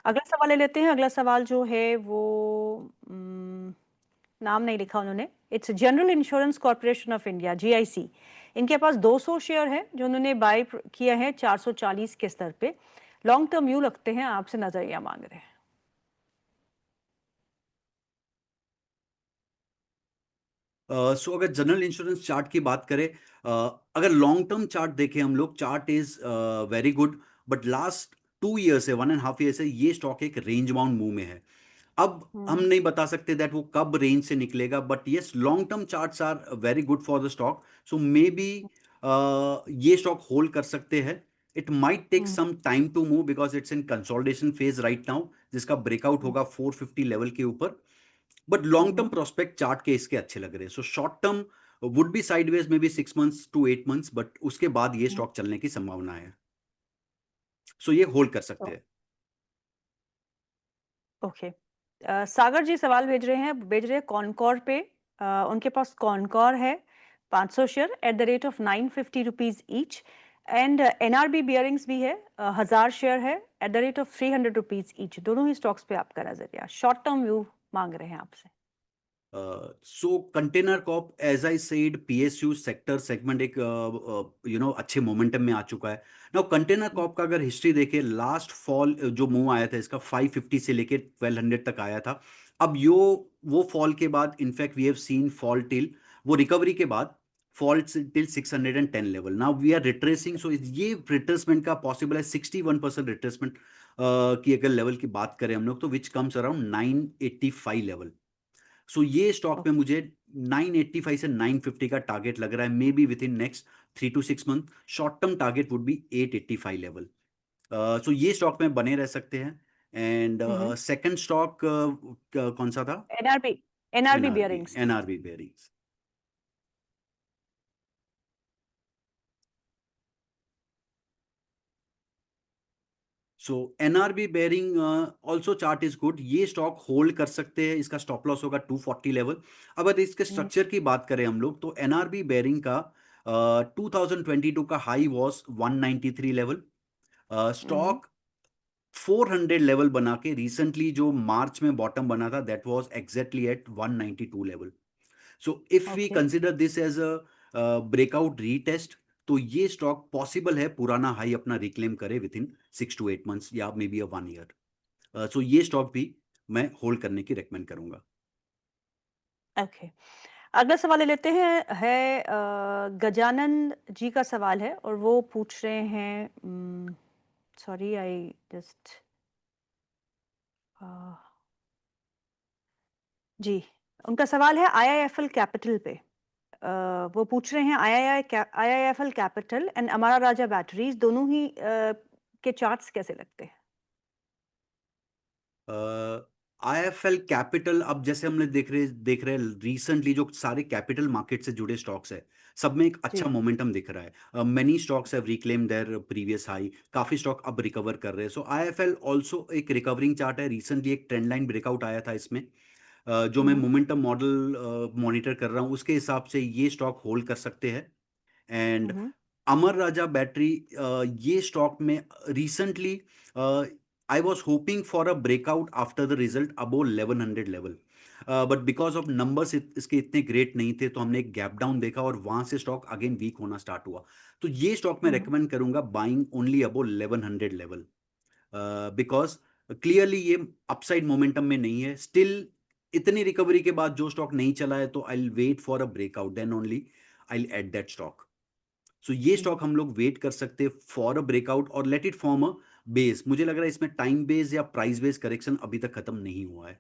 अगला सवाल ले लेते हैं। अगला सवाल जो है वो नाम नहीं लिखा उन्होंने। It's general insurance corporation of India, GIC. इनके पास 200 शेयर है जो उन्होंने बाय किया है 440 के स्तर पे। लॉन्ग टर्म व्यू लगते हैं, आपसे नजरिया मांग रहे हैं। सो अगर जनरल इंश्योरेंस चार्ट की बात करें, अगर लॉन्ग टर्म चार्ट देखें हम लोग, chart is very good. But last 2 year से 1.5 ईयर से ये स्टॉक एक रेंज बाउंड मूव में है। अब हम हम्म। नहीं बता सकते दैट वो कब रेंज से निकलेगा, but yes, long term charts are very good for the stock. So may be ये स्टॉक होल्ड कर सकते हैं। It might take hmm. Some time to move because it's in consolidation phase right now, जिसका breakout hmm. होगा 450 level के ऊपर। But long term hmm. Prospect chart के इसके अच्छे लग रहे हैं। So short term would be sideways may be 6 months to 8 months, but उसके बाद ये हम्म। स्टॉक चलने की संभावना है। सो ये होल्ड कर सकते ओ- हैं। ओके। सागर जी सवाल भेज रहे हैं कॉनकॉर पे। उनके पास कॉनकॉर है 500 share at the rate of 950 rupees each. And NRB bearings भी है, 1000 शेयर है at the rate of 300 rupees each. दोनों ही स्टॉक्स पे आपका नजरिया, शॉर्ट टर्म व्यू मांग रहे हैं आपसे। So container corp, as I said, PSU sector segment एक अच्छे मोमेंटम में आ चुका है। नाउ कंटेनर कॉप का अगर हिस्ट्री देखें, लास्ट फॉल जो मूव आया था इसका 550 से लेके 1200 तक आया था। अब यो वो फॉल के बाद in fact we have seen fall till, वो रिकवरी के बाद fall till 610 level. Now we are retracing. So ये रिट्रेसमेंट का पॉसिबल है 61% रिट्रेसमेंट की अगर लेवल की बात करें हम लोग, तो which comes around 985 level. So ये स्टॉक में ओके। मुझे 985 से 950 का टारगेट लग रहा है, maybe within next 3 to 6 month. Short term target would be 885 level. So ये स्टॉक में बने रह सकते हैं। And hmm. सेकंड स्टॉक कौन सा था? NRB, NRB NRB, bearings. NRB bearings. So NRB bearing also chart is good, ये स्टॉक होल्ड कर सकते हैं। इसका स्टॉप लॉस होगा 240 लेवल। अब अगर इसके स्ट्रक्चर की बात करें हम लोग, तो एनआरबी बेयरिंग का 2022 का high was 193 level. Hmm. Stock 400 level बना के रिसेंटली जो मार्च में बॉटम बना था, that was exactly at 192 level. So if we okay. Consider this as a breakout retest, तो ये स्टॉक पॉसिबल है पुराना हाई अपना रिक्लेम करे विद इन 6 to 8 मंथ्स या मे बी अ 1 ईयर। सो ये स्टॉक भी मैं होल्ड करने की रेकमेंड करूंगा। ओके। अगला सवाल ले लेते हैं। गजानन जी का सवाल है और वो पूछ रहे हैं, सॉरी आई जस्ट जी, उनका सवाल है आईआईएफएल कैपिटल पे। वो पूछ रहे हैं IIFL capital and Amara Raja batteries दोनों ही के चार्ट्स कैसे लगते हैं। आईएफएल कैपिटल, अब जैसे हमने देख रहे रिसेंटली जो सारे कैपिटल मार्केट से जुड़े स्टॉक्स है, सब में एक जी। अच्छा मोमेंटम दिख रहा है। Many stocks have reclaim there previous high, काफी स्टॉक अब रिकवर कर रहे हैं। सो आईएफएल ऑल्सो एक रिकवरिंग चार्ट है। रिसेंटली एक ट्रेंड लाइन ब्रेकआउट आया था इसमें। जो मैं हम्म। मोमेंटम मॉडल मॉनिटर कर रहा हूँ उसके हिसाब से ये स्टॉक होल्ड कर सकते हैं। And hmm. Amar Raja battery, ये स्टॉक में recently I was hoping for a breakout after the result above 1100 level, but because of numbers इसके इतने ग्रेट नहीं थे, तो हमने एक गैप डाउन देखा और वहां से स्टॉक अगेन वीक होना स्टार्ट हुआ। तो ये स्टॉक मैं हम्म। रेकमेंड करूंगा buying only above 1100 level, because clearly ये अपसाइड मोमेंटम में नहीं है स्टिल। इतनी रिकवरी के बाद जो स्टॉक नहीं चला है, तो I wait for a breakout, then only I add that stock. So ये हम्म। स्टॉक हम लोग वेट कर सकते हैं फॉर अ ब्रेकआउट और let it form a base. मुझे लग रहा है इसमें टाइम बेस या प्राइस बेस करेक्शन अभी तक खत्म नहीं हुआ है।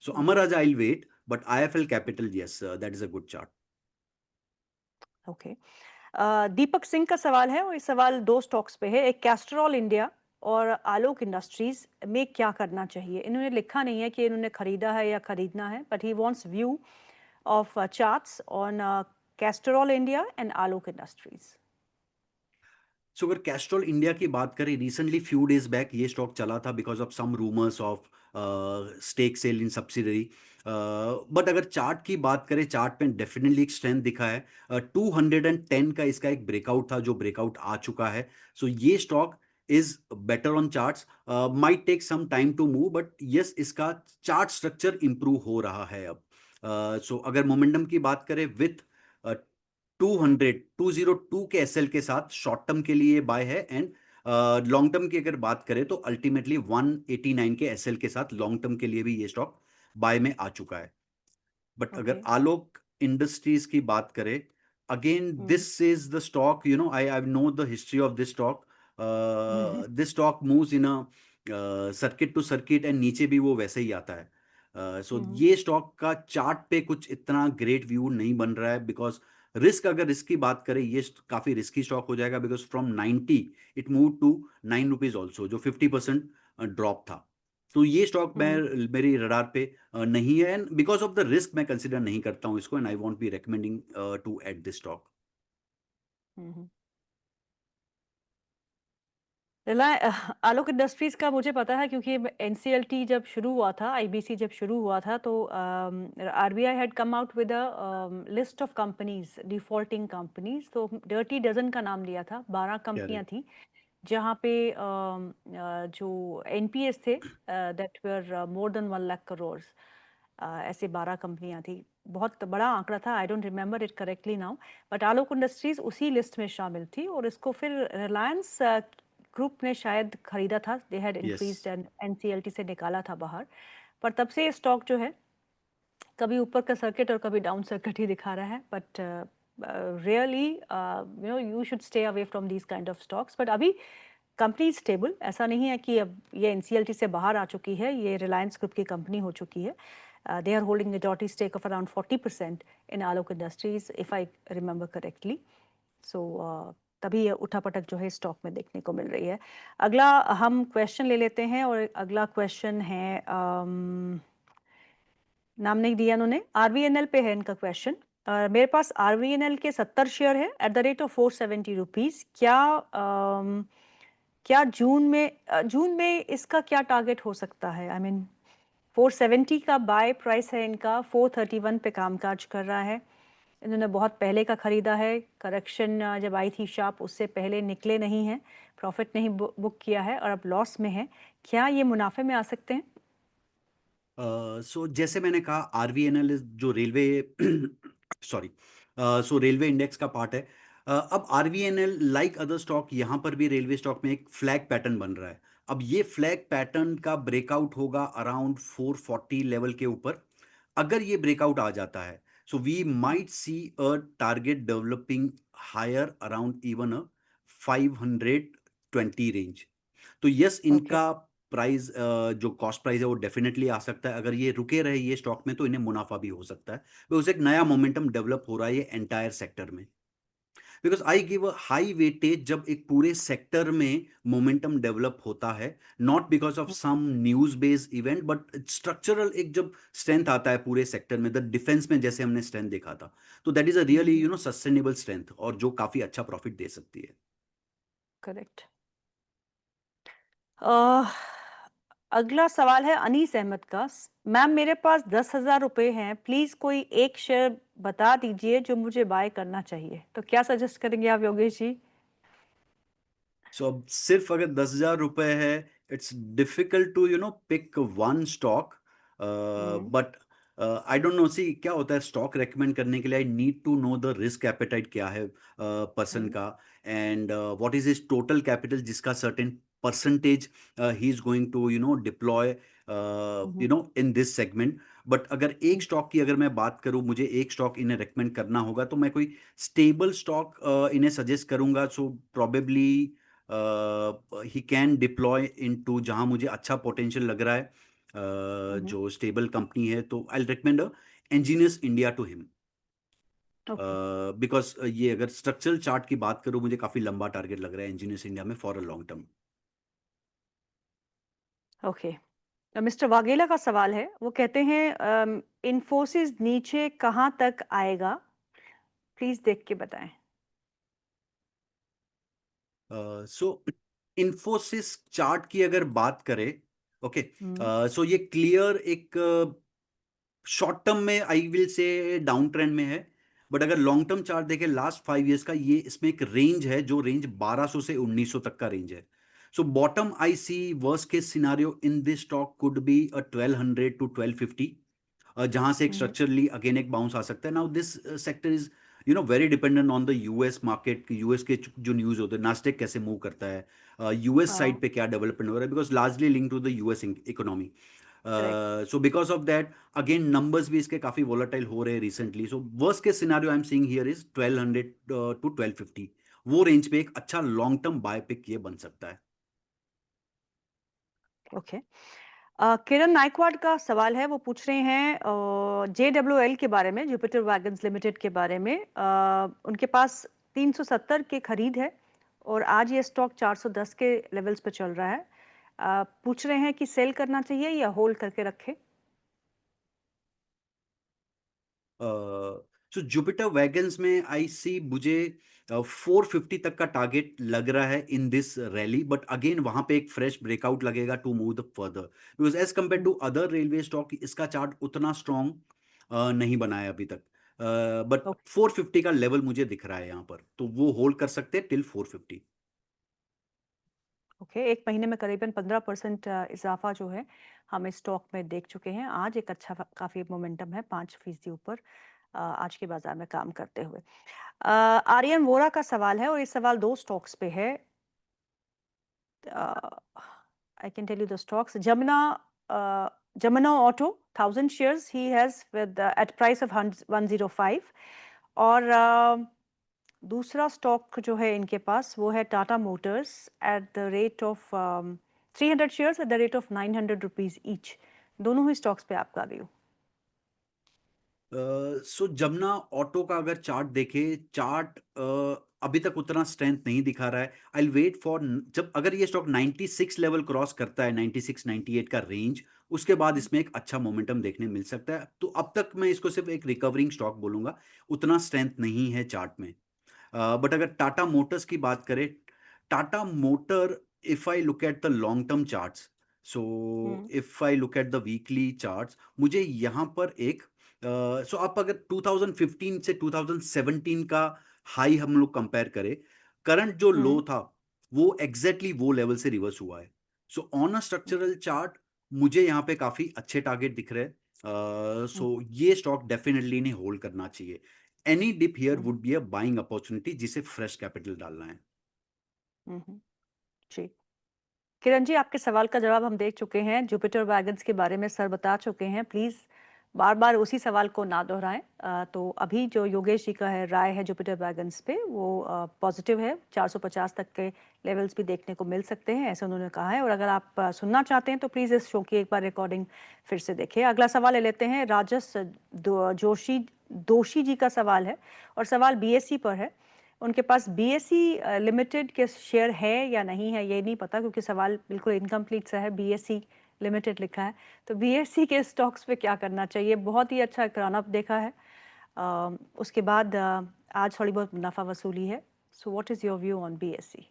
So Amar hmm. Raja I wait, but IFL capital, yes, that is a good chart. Okay. Deepak Singh का सवाल है और ये सवाल दो स्टॉक्स पे है। एक कैस्ट्रॉल इंडिया और आलोक इंडस्ट्रीज में क्या करना चाहिए। इन्होंने लिखा नहीं है कि इन्होंने खरीदा है या खरीदना है, but he wants view of charts on Castrol India and Alok industries. So अगर कैस्ट्रॉल इंडिया की बात करें, रिसेंटली फ्यू डेज बैक ये स्टॉक चला था because of some rumours of stake sale in subsidiary. But अगर चार्ट की बात करें, चार्ट पे डेफिनेटली एक स्ट्रेंथ दिखा है। 210 का इसका एक ब्रेकआउट था जो ब्रेकआउट आ चुका है। सो ये stock is better on charts. Might take some time to move, but yes, इसका चार्ट स्ट्रक्चर इंप्रूव हो रहा है अब. सो अगर मोमेंटम की बात करें विथ 202 के एसएल के साथ शॉर्ट टर्म के लिए बाय है, एंड लॉन्ग टर्म की अगर बात करें तो अल्टीमेटली 189 के एसएल के साथ लॉन्ग टर्म के लिए भी ये स्टॉक बाय में आ चुका है. But okay. अगर आलोक इंडस्ट्रीज की बात करें, again hmm. This is the stock, you know, I know the history of this stock. Hmm, hmm. This stock moves in a circuit to circuit, and नीचे भी वो वैसे ही आता है. सो हुँ, हुँ। ये स्टॉक का चार्ट पे कुछ इतना ग्रेट व्यू नहीं बन रहा है, बिकॉज रिस्क, अगर रिस्क की बात करें, ये काफी रिस्की स्टॉक हो जाएगा, because from 90 it move to 9 rupees also, जो 50% ड्रॉप था. तो ये स्टॉक मैं, हुँ, मेरी रडार पे नहीं है, and because of the risk मैं कंसिडर नहीं करता हूँ इसको, and I won't be recommending to add this stock. Hmm, hmm. Alok Industries का मुझे पता है क्योंकि एनसीएलटी जब शुरू हुआ था, आईबीसी जब शुरू हुआ था तो RBI had come out with a list of companies, defaulting companies, तो डर्टी डज़न का नाम लिया था, 12 कंपनियाँ करेक्ट. थीं, जहाँ पे जो एनपीएस थे that were more than 1 lakh crore, ऐसे 12 कंपनियाँ थी। बहुत बड़ा आंकड़ा था, I don't remember it correctly now, but Alok industries उसी लिस्ट में शामिल थी और इसको फिर रिलायंस ग्रुप ने शायद खरीदा था, they had yes. Increased and NCLT से निकाला था बाहर। पर तब से ये स्टॉक जो है, कभी ऊपर का सर्किट और कभी डाउन सर्किट ही दिखा रहा है, but really you know you should stay away from these kind of stocks. But अभी कंपनी स्टेबल, ऐसा नहीं है कि अब ये एनसीएलटी से बाहर आ चुकी है, ये रिलायंस ग्रुप की कंपनी हो चुकी है. They are holding majority stake of around 40% in Alok industries, if I remember correctly. So तभी ये उठापटक जो है स्टॉक में देखने को मिल रही है. अगला हम क्वेश्चन ले लेते हैं और अगला क्वेश्चन है, नाम नहीं दिया उन्होंने, आरवीएनएल पे है इनका क्वेश्चन. मेरे पास आरवीएनएल के 70 शेयर है at the rate of 470 rupees. क्या जून में इसका क्या टारगेट हो सकता है? आई मीन 470 का बाय प्राइस है इनका, 431 पे कामकाज कर रहा है. इन्होंने बहुत पहले का खरीदा है, करेक्शन जब आई थी शार्प उससे पहले निकले नहीं हैं, प्रॉफिट नहीं बुक किया है और अब लॉस में है. क्या ये मुनाफे में आ सकते हैं? सो जैसे मैंने कहा, आरवीएनएल जो रेलवे सॉरी, सो रेलवे इंडेक्स का पार्ट है. अब आरवीएनएल लाइक अदर स्टॉक, यहाँ पर भी रेलवे स्टॉक में एक फ्लैग पैटर्न बन रहा है. अब ये फ्लैग पैटर्न का ब्रेकआउट होगा अराउंड 440 लेवल के ऊपर. अगर ये ब्रेकआउट आ जाता है, so we might see a target developing higher around even a 520 range. तो यस, ओके. इनका प्राइस, जो कॉस्ट प्राइस है वो डेफिनेटली आ सकता है. अगर ये रुके रहे ये स्टॉक में, तो इन्हें मुनाफा भी हो सकता है, बिकॉज एक नया मोमेंटम डेवलप हो रहा है ये एंटायर सेक्टर में. Because I give a high weightage जब एक पूरे सेक्टर में मोमेंटम डेवलप होता है, not because of some news based event, but structural एक जब स्ट्रेंथ आता है पूरे सेक्टर में, द डिफेंस में जैसे हमने स्ट्रेंथ देखा था, तो that is a really, you know, sustainable strength, और जो काफी अच्छा प्रॉफिट दे सकती है. करेक्ट. अगला सवाल है अनीस अहमद का. मैम मेरे पास 10,000 रुपए हैं, प्लीज कोई एक शेयर बता दीजिए जो मुझे बाय करना चाहिए. तो क्या सजेस्ट करेंगे आप योगेश जी? सो अब सिर्फ अगर 10,000 रुपए है, it's difficult to, you know, pick one stock. Hmm. But I don't know, see क्या होता है स्टॉक रेकमेंड करने के लिए, I need to know the risk appetite क्या है पर्सन हम्म. का, and what is his total capital जिसका certain percentage he is going to, you know, deploy, you hmm. Know, in this segment. But अगर एक हम्म. Stock की अगर मैं बात करूं, मुझे एक स्टॉक इन्हें रेकमेंड करना होगा, तो मैं कोई स्टेबल स्टॉक इन्हें सजेस्ट करूंगा. So probably he can deploy into जहां मुझे अच्छा पोटेंशियल लग रहा है, हम्म. जो स्टेबल कंपनी है, तो I recommend Engineers India to him. Okay. Because ये अगर स्ट्रक्चरल चार्ट की बात करूं, मुझे काफी लंबा टारगेट लग रहा है इंजीनियर्स इंडिया में for a long term. Okay. Mister Vaghela का सवाल है, वो कहते हैं इन्फोसिस नीचे कहाँ तक आएगा, प्लीज देख के बताएं. सो इन्फोसिस चार्ट की अगर बात करें, ओके, हम्म. सो ये क्लियर एक शॉर्ट टर्म में I will say down trend में है. बट अगर लॉन्ग टर्म चार्ट देखें लास्ट 5 इयर्स का, ये इसमें एक रेंज है, जो रेंज 1200 से 1900 तक का रेंज है. So bottom, I see worst case scenario in this stock could be a 1200 to 1250, जहां से एक हम्म। स्ट्रक्चरली अगेन एक बाउंस आ सकता है. Now this sector is very dependent on the US market. US के जो न्यूज होते हैं, नास्टेक कैसे मूव करता है, यूएस हाँ। साइड पे क्या डेवलपमेंट हो रहा है, because largely link to the US economy. Correct. So because of that again numbers भी इसके काफी वोलेटाइल हो रहे हैं recently. So worst case scenario I am seeing here is 1200 to 1250. वो रेंज पे एक अच्छा लॉन्ग टर्म बाय पिक ये बन सकता है. ओके। किरण नायकवाड का सवाल है, वो पूछ रहे हैं JWL के बारे में, जुपिटर वैगन्स लिमिटेड के बारे में। उनके पास 370 के खरीद है और आज ये स्टॉक 410 के लेवल्स पे चल रहा है। पूछ रहे हैं कि सेल करना चाहिए या होल्ड करके रखें। सो जुपिटर वैगन्स में आई सी मुझे 450 तक का टारगेट लग रहा है in this rally. But again वहां पे एक फ्रेश ब्रेकआउट लगेगा to move the further, because as compare to other railway stock इसका चार्ट उतना स्ट्रॉन्ग नहीं बना है अभी तक. बट 450 का लेवल मुझे दिख रहा है यहाँ पर, तो वो होल्ड कर सकते हैं टिल 450. ओके, एक महीने में करीबन 15% इजाफा जो है हम इस स्टॉक में देख चुके हैं। आज एक अच्छा काफी मोमेंटम है, 5% ऊपर आज के बाजार में काम करते हुए। आर्यन वोरा का सवाल है और ये सवाल दो स्टॉक्स पे है। I can tell you the stocks. Jamuna Auto 1000 shares he has with at price of 105। और दूसरा स्टॉक जो है इनके पास वो है Tata Motors at the rate of 300 shares at the rate of 900 rupees each. दोनों ही स्टॉक्स पे आपका व्यू। सो जमुना ऑटो का अगर चार्ट देखे, चार्ट अभी तक उतना स्ट्रेंथ नहीं दिखा रहा है. आई वेट फॉर, जब अगर ये स्टॉक 96 लेवल क्रॉस करता है, 96 98 का रेंज, उसके बाद इसमें एक अच्छा मोमेंटम देखने मिल सकता है. तो अब तक मैं इसको सिर्फ एक रिकवरिंग स्टॉक बोलूंगा, उतना स्ट्रेंथ नहीं है चार्ट में. बट अगर टाटा मोटर्स की बात करें, Tata motor, if I look at the long term charts, so hmm. If I look at the weekly charts, मुझे यहाँ पर एक सो आप अगर 2015 से 2017 का हाई हम लोग कंपेयर करें, करंट जो लो हम्म। था वो एग्जैक्टली exactly वो लेवल से रिवर्स हुआ है. So on a structural chart मुझे यहाँ पे काफी अच्छे टारगेट दिख रहे हैं. हम्म। सो ये स्टॉक डेफिनेटली नहीं होल्ड करना चाहिए. Any dip here hmm. Would be a buying opportunity जिसे फ्रेश कैपिटल डालना है. हम्म। जी। किरण जी, आपके सवाल का जवाब हम देख चुके हैं। जुपिटर वैगन्स के बारे में सर बता चुके हैं। प्लीज़ बार बार उसी सवाल को ना दोहराएं। तो अभी जो योगेश जी का है राय है जुपिटर वैगन्स पे, वो पॉजिटिव है। 450 तक के लेवल्स भी देखने को मिल सकते हैं, ऐसा उन्होंने कहा है। और अगर आप सुनना चाहते हैं तो प्लीज़ इस शो की एक बार रिकॉर्डिंग फिर से देखिए। अगला सवाल ले लेते हैं। राजस जोशी दोषी जी का सवाल है और सवाल बीएससी पर है। उनके पास बीएसई लिमिटेड के शेयर है या नहीं है ये नहीं पता, क्योंकि सवाल बिल्कुल इनकम्प्लीट सा है। बीएसई लिमिटेड लिखा है, तो बीएसई के स्टॉक्स पे क्या करना चाहिए? बहुत ही अच्छा रन अप देखा है। उसके बाद आज थोड़ी बहुत मुनाफा वसूली है। So what is your view on BSE?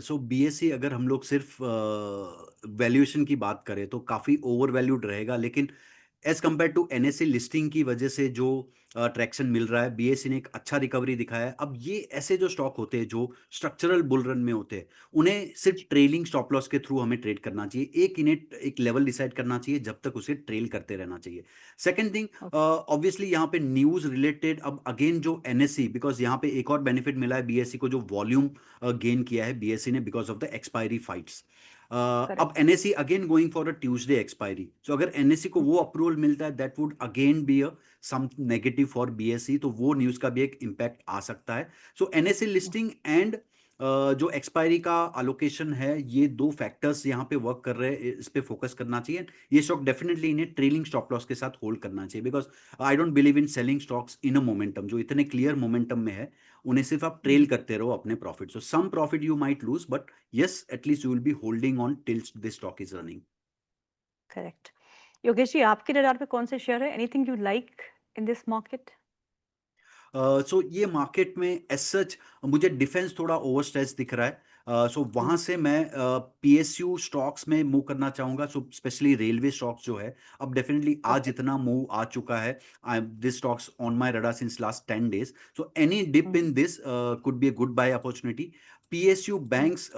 So BSc अगर हम लोग सिर्फ वैल्यूएशन की बात करें तो काफ़ी ओवर वैल्यूड रहेगा, लेकिन as compare to NSC listing की वजह से जो ट्रैक्शन मिल रहा है, बीएससी ने एक अच्छा रिकवरी दिखाया है. अब ये ऐसे जो स्टॉक होते हैं जो स्ट्रक्चरल बुल रन में होते हैं, उन्हें सिर्फ ट्रेलिंग स्टॉप लॉस के थ्रू हमें ट्रेड करना चाहिए. एक इन्हें एक लेवल डिसाइड करना चाहिए, जब तक उसे ट्रेल करते रहना चाहिए. Second thing, okay. ऑब्वियसली यहाँ पे न्यूज रिलेटेड, अब अगेन जो एनएससी, बिकॉज यहाँ पे एक और बेनिफिट मिला है बीएससी को, जो वॉल्यूम गेन किया है बीएससी ने because of the expiry fights. अब correct. NSE again going for a Tuesday expiry, so अगर एनएससी को वो अप्रूवल मिलता है, that would again be a some negative for BSE, तो वो न्यूज का भी एक इम्पैक्ट आ सकता है. सो एनएससी लिस्टिंग एंड जो एक्सपायरी का अलोकेशन है, ये दो फैक्टर्स यहाँ पे वर्क कर रहे हैं, इस पे फोकस करना चाहिए. ये स्टॉक डेफिनेटली इन्हें ट्रेलिंग स्टॉप लॉस के साथ होल्ड करना चाहिए, because I don't believe in selling stocks in a momentum. जो इतने क्लियर मोमेंटम में है, उन्हें सिर्फ आप ट्रेल करते रहो अपने profit. So some profit you might lose, but yes, at least you will be holding on till this stock is running. Correct. Yogesh ji, आपके रडार पे कौन से शेयर है? Anything you like in this market? So ये market में as such मुझे defence थोड़ा over stretch दिख रहा है. सो वहां से मैं पीएसयू स्टॉक्स में मूव करना चाहूंगा. सो स्पेशली रेलवे स्टॉक्स जो है, अब डेफिनेटली आज ओके। इतना मूव आ चुका है. I this stocks on my radar since last 10 days. So any dip in this could be a good buy opportunity. PSU hmm, banks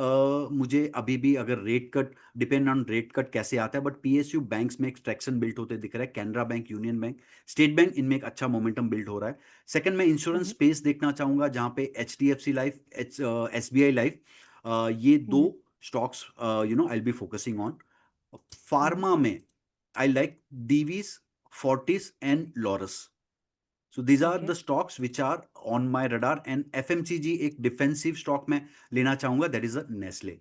मुझे अभी भी अगर rate cut depend on rate cut कैसे आता है, बट पीएसयू बैंक्स में एक traction build होते दिख रहा है। Canara bank, union bank, state bank, इनमें एक अच्छा मोमेंटम बिल्ड हो रहा है। सेकंड मैं इंश्योरेंस हुँ, स्पेस देखना चाहूंगा, जहां पे एचडीएफसी लाइफ, एसबीआई लाइफ, ये दो hmm, stocks I be focusing on. Hmm, pharma में I like Divi's, Fortis and Laurus. So these are okay. the stocks which are on my radar, and FMCG एक defensive stock में लेना चाहूंगा, दैट इज अ नेस्ले।